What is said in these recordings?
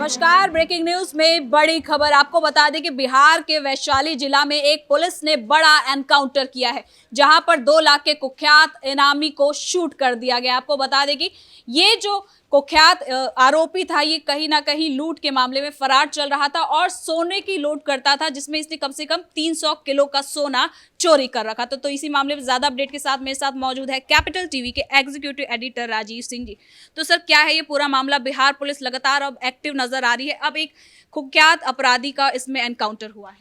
नमस्कार। Breaking news में बड़ी खबर आपको बता दें कि बिहार के वैशाली जिला में एक पुलिस ने बड़ा एनकाउंटर किया है, जहां पर 2 लाख के कुख्यात इनामी को शूट कर दिया गया। आपको बता दें कि ये जो कुख्यात आरोपी था, ये कहीं ना कहीं लूट के मामले में फरार चल रहा था और सोने की लूट करता था, जिसमें इसने कम से कम 300 किलो का सोना चोरी कर रखा था। तो इसी मामले में ज्यादा अपडेट के साथ मेरे साथ मौजूद है कैपिटल टीवी के एग्जीक्यूटिव एडिटर राजीव सिंह जी। तो सर, क्या है ये पूरा मामला? बिहार पुलिस लगातार अब एक्टिव नजर आ रही है, अब एक कुख्यात अपराधी का इसमें एनकाउंटर हुआ है।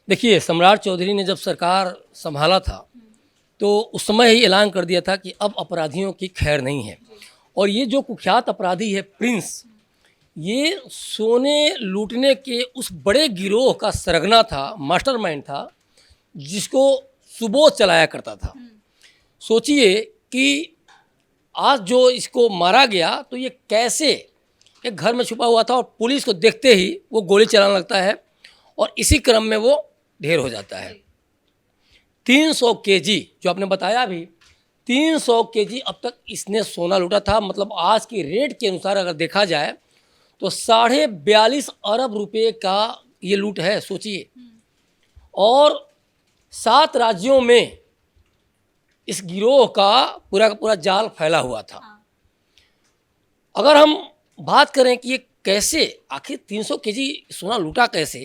देखिए, सम्राट चौधरी ने जब सरकार संभाला था तो उस समय ही ऐलान कर दिया था कि अब अपराधियों की खैर नहीं है। और ये जो कुख्यात अपराधी है प्रिंस, ये सोने लूटने के उस बड़े गिरोह का सरगना था, मास्टरमाइंड था, जिसको सुबोध चलाया करता था। सोचिए कि आज जो इसको मारा गया तो ये कैसे एक घर में छुपा हुआ था और पुलिस को देखते ही वो गोली चलाने लगता है और इसी क्रम में वो ढेर हो जाता है। 300 केजी जो आपने बताया भी, 300 केजी अब तक इसने सोना लूटा था। मतलब आज की रेट के अनुसार अगर देखा जाए तो 42.5 अरब रुपए का ये लूट है, सोचिए। और 7 राज्यों में इस गिरोह का पूरा जाल फैला हुआ था। अगर हम बात करें कि ये कैसे आखिर 300 केजी सोना लूटा कैसे,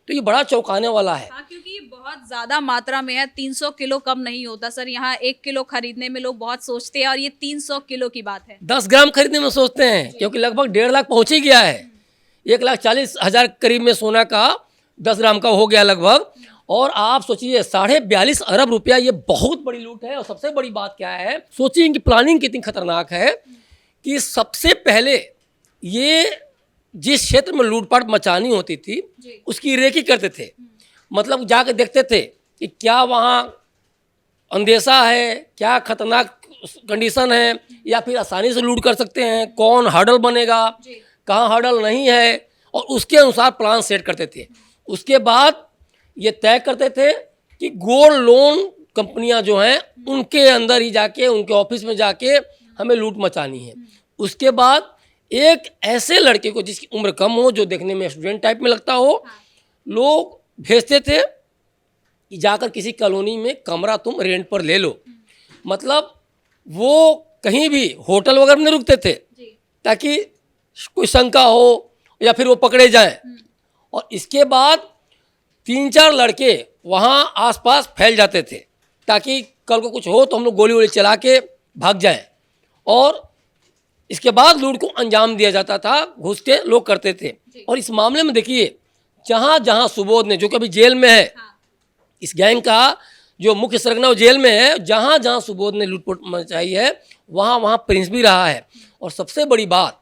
तो ये बड़ा चौंकाने वाला है। हाँ, क्योंकि ये बहुत ज्यादा मात्रा में है। 300 किलो कम नहीं होता सर। यहाँ 1 किलो खरीदने में लोग बहुत सोचते हैं और ये 300 किलो की बात है। 10 ग्राम खरीदने में सोचते हैं, क्योंकि लगभग 1.5 लाख पहुंच ही गया है। 1,40,000 करीब में सोना का 10 ग्राम का हो गया लगभग। और आप सोचिए 42.5 अरब रुपया, ये बहुत बड़ी लूट है। और सबसे बड़ी बात क्या है, सोचिए कि प्लानिंग कितनी खतरनाक है कि सबसे पहले ये जिस क्षेत्र में लूटपाट मचानी होती थी उसकी रेकी करते थे। मतलब जाकर देखते थे कि क्या वहाँ अंदेशा है, क्या खतरनाक कंडीशन है, या फिर आसानी से लूट कर सकते हैं, कौन हर्डल बनेगा, कहाँ हर्डल नहीं है, और उसके अनुसार प्लान सेट करते थे। उसके बाद ये तय करते थे कि गोल्ड लोन कंपनियां जो हैं उनके अंदर ही जाके, उनके ऑफिस में जाके हमें लूट मचानी है। उसके बाद एक ऐसे लड़के को जिसकी उम्र कम हो, जो देखने में स्टूडेंट टाइप में लगता हो, लोग भेजते थे कि जाकर किसी कॉलोनी में कमरा तुम रेंट पर ले लो। मतलब वो कहीं भी होटल वगैरह में रुकते थे ताकि कोई शंका हो या फिर वो पकड़े जाएं। और इसके बाद 3-4 लड़के वहाँ आसपास फैल जाते थे ताकि कल को कुछ हो तो हम लोग गोली वोली चला के भाग जाएं। और इसके बाद लूट को अंजाम दिया जाता था, घुस के लोग करते थे। और इस मामले में देखिए, जहाँ जहाँ सुबोध ने, जो कि अभी जेल में है, इस गैंग का जो मुख्य सरगना वो जेल में है, जहाँ जहाँ सुबोध ने लूटपाट मचाई है वहाँ वहाँ प्रिंस भी रहा है। और सबसे बड़ी बात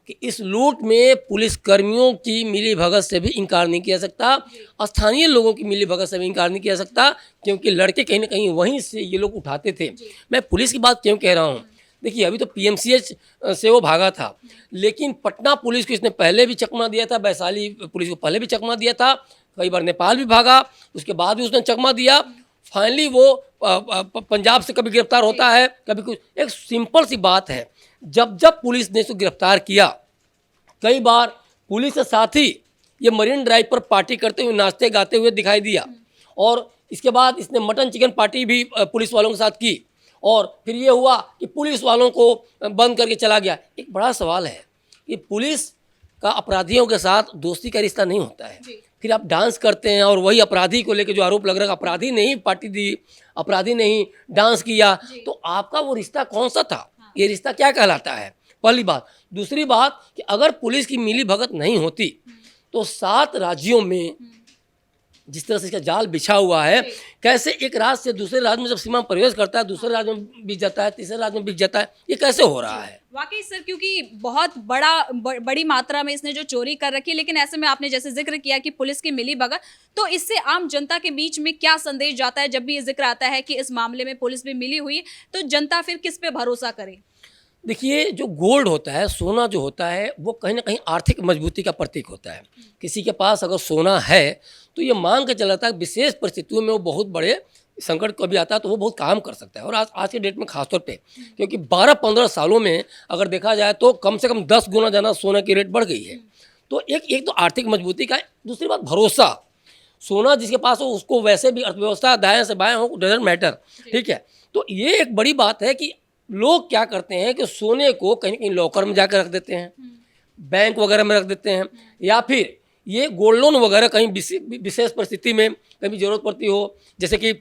कि इस लूट में पुलिस कर्मियों की मिली भगत से भी इनकार नहीं किया सकता, स्थानीय लोगों की मिली भगत से भी इनकार नहीं किया सकता, क्योंकि लड़के कहीं ना कहीं वहीं से ये लोग उठाते थे। मैं पुलिस की बात क्यों कह रहा हूँ, देखिए अभी तो पीएमसीएच से वो भागा था, लेकिन पटना पुलिस को इसने पहले भी चकमा दिया था, वैशाली पुलिस को पहले भी चकमा दिया था, कई बार नेपाल भी भागा, उसके बाद भी उसने चकमा दिया। फाइनली वो पंजाब से कभी गिरफ्तार होता है, कभी कुछ। एक सिंपल सी बात है, जब जब पुलिस ने इसको गिरफ्तार किया, कई बार पुलिस के साथ ही ये मरीन ड्राइव पर पार्टी करते हुए, नाचते गाते हुए दिखाई दिया। और इसके बाद इसने मटन चिकन पार्टी भी पुलिस वालों के साथ की। और फिर ये हुआ कि पुलिस वालों को बंद करके चला गया। एक बड़ा सवाल है कि पुलिस का अपराधियों के साथ दोस्ती का रिश्ता नहीं होता है। फिर आप डांस करते हैं और वही अपराधी को लेकर जो आरोप लग रहा है, अपराधी ने ही पार्टी दी, अपराधी ने ही डांस किया, तो आपका वो रिश्ता कौन सा था? ये रिश्ता क्या कहलाता है? पहली बात। दूसरी बात कि अगर पुलिस की मिली भगत नहीं होती तो 7 राज्यों में जिस तरह से इसका जाल बिछा हुआ है, कैसे एक राज्य से दूसरे राज्य में जब सीमा प्रवेश करता है, दूसरे राज्य में बिक जाता है, तीसरे राज्य में बिक जाता है, ये कैसे हो रहा है? वाकई सर, क्योंकि बहुत बड़ी मात्रा में इसने जो चोरी कर रखी है। लेकिन ऐसे में आपने जैसे जिक्र किया कि पुलिस की मिली भगत, तो इससे आम जनता के बीच में क्या संदेश जाता है जब भी ये जिक्र आता है कि इस मामले में पुलिस भी मिली हुई है? तो जनता फिर किस पे भरोसा करे? देखिए, जो गोल्ड होता है, सोना जो होता है, वो कहीं ना कहीं आर्थिक मजबूती का प्रतीक होता है। किसी के पास अगर सोना है तो ये मान के चलाता है विशेष परिस्थितियों में वो बहुत बड़े संकट कभी आता है तो वो बहुत काम कर सकता है। और आज के डेट में खासतौर पे, क्योंकि 12-15 सालों में अगर देखा जाए तो कम से कम 10 गुना ज़्यादा सोने की रेट बढ़ गई है। तो एक तो आर्थिक मजबूती का है, दूसरी बात भरोसा। सोना जिसके पास हो उसको वैसे भी अर्थव्यवस्था दाएं से बाएं हो डजेंट मैटर, ठीक है। तो ये एक बड़ी बात है कि लोग क्या करते हैं कि सोने को कहीं कहीं लॉकर में जाकर रख देते हैं, बैंक वगैरह में रख देते हैं, या फिर ये गोल्ड लोन वगैरह कहीं विशेष परिस्थिति में कभी ज़रूरत पड़ती हो, जैसे कि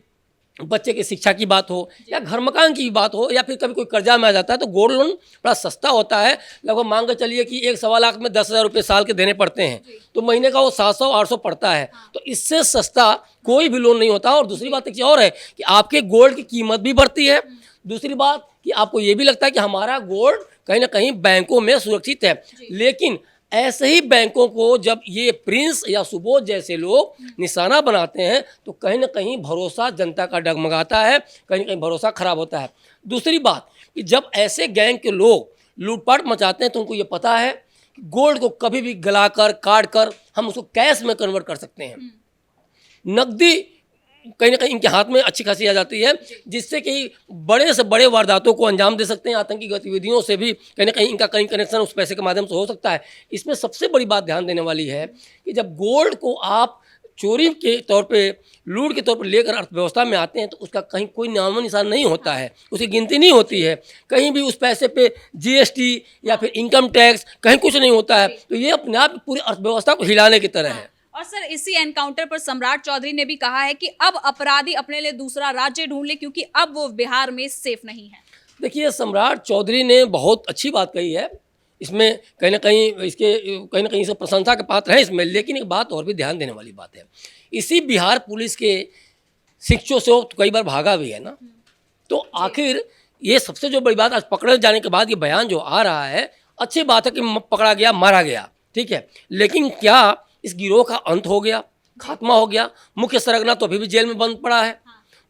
बच्चे की शिक्षा की बात हो या घर मकान की बात हो, या फिर कभी कोई कर्जा में आ जाता है, तो गोल्ड लोन बड़ा सस्ता होता है। लगभग मान के चलिए कि 1-1.25 लाख में 10,000 रुपये साल के देने पड़ते हैं, तो महीने का वो 700-800 पड़ता है। तो इससे सस्ता कोई भी लोन नहीं होता। और दूसरी बात एक चीज़ और है कि आपके गोल्ड की कीमत भी बढ़ती है। दूसरी बात कि आपको ये भी लगता है कि हमारा गोल्ड कहीं ना कहीं बैंकों में सुरक्षित है। लेकिन ऐसे ही बैंकों को जब ये प्रिंस या सुबोध जैसे लोग निशाना बनाते हैं तो कहीं ना कहीं भरोसा जनता का डगमगाता है, कहीं ना कहीं भरोसा खराब होता है। दूसरी बात कि जब ऐसे गैंग के लोग लूटपाट मचाते हैं तो उनको ये पता है कि गोल्ड को कभी भी गलाकर काट कर हम उसको कैश में कन्वर्ट कर सकते हैं। नकदी कहीं ना कहीं इनके हाथ में अच्छी खासी आ जाती है, जिससे कि बड़े से बड़े वारदातों को अंजाम दे सकते हैं। आतंकी गतिविधियों से भी कहीं ना कहीं इनका कहीं कनेक्शन उस पैसे के माध्यम से हो सकता है। इसमें सबसे बड़ी बात ध्यान देने वाली है कि जब गोल्ड को आप चोरी के तौर पे, लूट के तौर पर लेकर अर्थव्यवस्था में आते हैं तो उसका कहीं कोई नामो निशान नहीं होता है, उसकी गिनती नहीं होती है। कहीं भी उस पैसे पे जीएसटी या फिर इनकम टैक्स कहीं कुछ नहीं होता है। तो ये अपने आप पूरी अर्थव्यवस्था को हिलाने की तरह है। और सर इसी एनकाउंटर पर सम्राट चौधरी ने भी कहा है कि अब अपराधी अपने लिए दूसरा राज्य ढूंढ ले क्योंकि अब वो बिहार में सेफ नहीं है। देखिए, सम्राट चौधरी ने बहुत अच्छी बात कही है। इसमें कहीं ना कहीं इसे प्रशंसा के पात्र है इसमें। लेकिन एक बात और भी ध्यान देने वाली बात है, इसी बिहार पुलिस के शिक्षकों से तो कई बार भागा भी है ना। तो आखिर ये सबसे जो बड़ी बात, आज पकड़े जाने के बाद ये बयान जो आ रहा है, अच्छी बात है कि पकड़ा गया, मारा गया, ठीक है। लेकिन क्या इस गिरोह का अंत हो गया, खात्मा हो गया? मुख्य सरगना तो अभी भी जेल में बंद पड़ा है।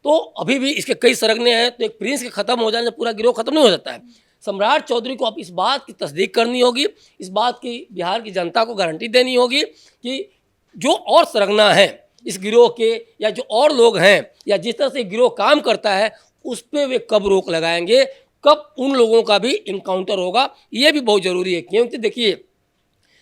तो अभी भी इसके कई सरगने हैं। तो एक प्रिंस के खत्म हो जाने से पूरा गिरोह खत्म नहीं हो जाता है। सम्राट चौधरी को अब इस बात की तस्दीक करनी होगी, इस बात की बिहार की जनता को गारंटी देनी होगी कि जो और सरगना हैं इस गिरोह के, या जो और लोग हैं, या जिस तरह से गिरोह काम करता है, उस पर वे कब रोक लगाएंगे, कब उन लोगों का भी इनकाउंटर होगा, ये भी बहुत ज़रूरी है। क्योंकि देखिए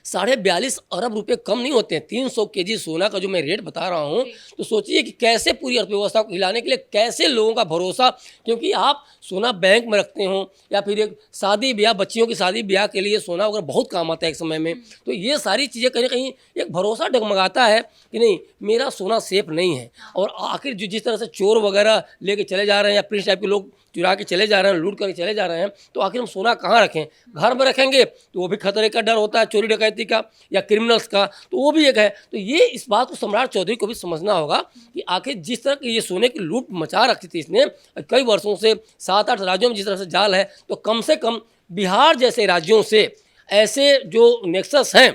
42.5 अरब रुपए कम नहीं होते हैं। 300 केजी सोना का जो मैं रेट बता रहा हूँ, तो सोचिए कि कैसे पूरी अर्थव्यवस्था को हिलाने के लिए कैसे लोगों का भरोसा, क्योंकि आप सोना बैंक में रखते हो या फिर एक शादी ब्याह, बच्चियों की शादी ब्याह के लिए सोना वगैरह बहुत काम आता है एक समय में। तो ये सारी चीज़ें कहीं ना कहीं एक भरोसा डगमगाता है कि नहीं, मेरा सोना सेफ नहीं है। और आखिर जो जिस तरह से चोर वगैरह लेके चले जा रहे हैं या प्रिंस टाइप के लोग चुरा के चले जा रहे हैं, लूट करके चले जा रहे हैं, तो आखिर हम सोना कहाँ रखें? घर में रखेंगे तो वो भी खतरे का डर होता है, चोरी डकैती का या क्रिमिनल्स का, तो वो भी एक है। तो ये इस बात को सम्राट चौधरी को भी समझना होगा कि आखिर जिस तरह की ये सोने की लूट मचा रखी थी इसने कई वर्षों से, 7-8 राज्यों में जिस तरह से जाल है, तो कम से कम बिहार जैसे राज्यों से ऐसे जो नेक्सस हैं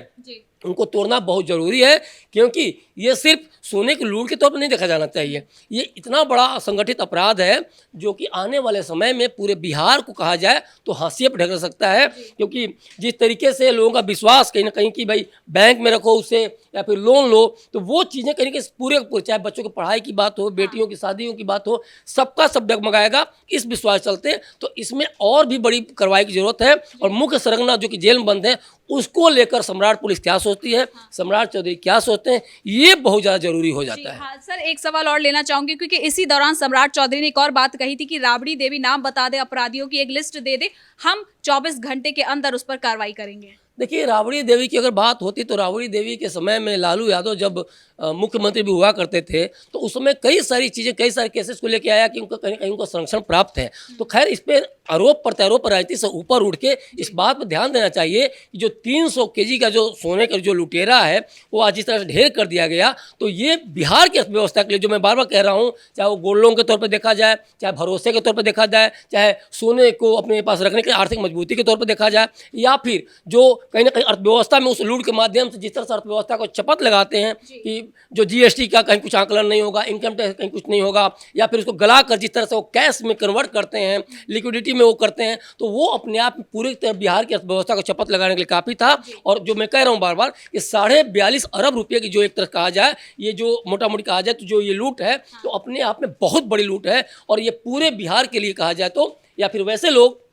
उनको तोड़ना बहुत ज़रूरी है। क्योंकि ये सिर्फ सोने की लूट के तौर पर नहीं देखा जाना चाहिए। ये इतना बड़ा संगठित अपराध है जो कि आने वाले समय में पूरे बिहार को कहा जाए तो हाशिए पर ढकेल सकता है। क्योंकि जिस तरीके से लोगों का विश्वास कहीं ना कहीं कि भाई बैंक में रखो उसे या फिर लोन लो, तो वो चीज़ें कहीं कि पूरे चाहे बच्चों की पढ़ाई की बात हो, बेटियों की शादियों की बात हो, सबका सब डगमगाएगा इस विश्वास चलते। तो इसमें और भी बड़ी कार्रवाई की जरूरत है। और मुख्य सरगना जो कि जेल में बंद है, उसको लेकर सम्राट पुलिस क्या सोचती है, सम्राट चौधरी क्या सोचते हैं, ये बहुत ज़्यादा जरूरी हो जाता है। हाँ सर, एक सवाल और लेना चाहूंगी क्योंकि इसी दौरान सम्राट चौधरी ने एक और बात कही थी कि राबड़ी देवी नाम बता दे, अपराधियों की एक लिस्ट दे दे, हम 24 घंटे के अंदर उस पर कार्रवाई करेंगे। देखिए, राबड़ी देवी की अगर बात होती तो राबड़ी देवी के समय में लालू यादव जब मुख्यमंत्री भी हुआ करते थे, तो उस समय कई सारी चीज़ें, कई सारे केसेस को लेके आया कि उनका कहीं कहीं उनको संरक्षण प्राप्त है। तो खैर इस पर आरोप प्रत्यारोप राजनीति से ऊपर उठ के इस बात पर ध्यान देना चाहिए कि जो 300 केजी का जो सोने का जो लुटेरा है वो आज इस तरह से ढेर कर दिया गया, तो ये बिहार की अर्थव्यवस्था के लिए, जो मैं बार बार कह रहा हूँ, चाहे वो गोल्ड लोन के तौर पर देखा जाए, चाहे भरोसे के तौर पर देखा जाए, चाहे सोने को अपने पास रखने के आर्थिक मजबूती के तौर पर देखा जाए, या फिर जो कहीं ना कहीं अर्थव्यवस्था में उस लूट के माध्यम से जिस तरह से अर्थव्यवस्था को चपत लगाते हैं कि जो जीएसटी का कहीं कुछ आंकलन नहीं होगा, इनकम टैक्स कहीं कुछ नहीं होगा, या फिर उसको गला कर जिस तरह से वो कैश में कन्वर्ट करते हैं, लिक्विडिटी में वो करते हैं, तो वो अपने आप में पूरी तरह बिहार की अर्थव्यवस्था को चपत लगाने के लिए काफ़ी था। और जो मैं कह रहा हूँ बार बार, ये 42.5 अरब रुपये की जो एक तरह कहा जाए, ये जो मोटा मोटी कहा जाए तो जो ये लूट है, तो अपने आप में बहुत बड़ी लूट है। और ये पूरे बिहार के लिए कहा जाए तो, या फिर वैसे लोग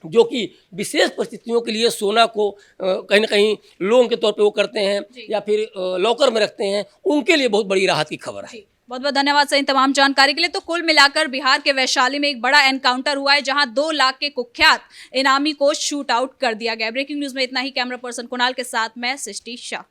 जो कि विशेष परिस्थितियों के लिए सोना को कहीं ना कहीं लोन के तौर पे वो करते हैं या फिर लॉकर में रखते हैं, उनके लिए बहुत बड़ी राहत की खबर है। बहुत बहुत धन्यवाद सर इन तमाम जानकारी के लिए। तो कुल मिलाकर बिहार के वैशाली में एक बड़ा एनकाउंटर हुआ है जहां 2 लाख के कुख्यात इनामी को शूट आउट कर दिया गया। ब्रेकिंग न्यूज में इतना ही। कैमरा पर्सन कुणाल के साथ मैं सृष्टि शाह।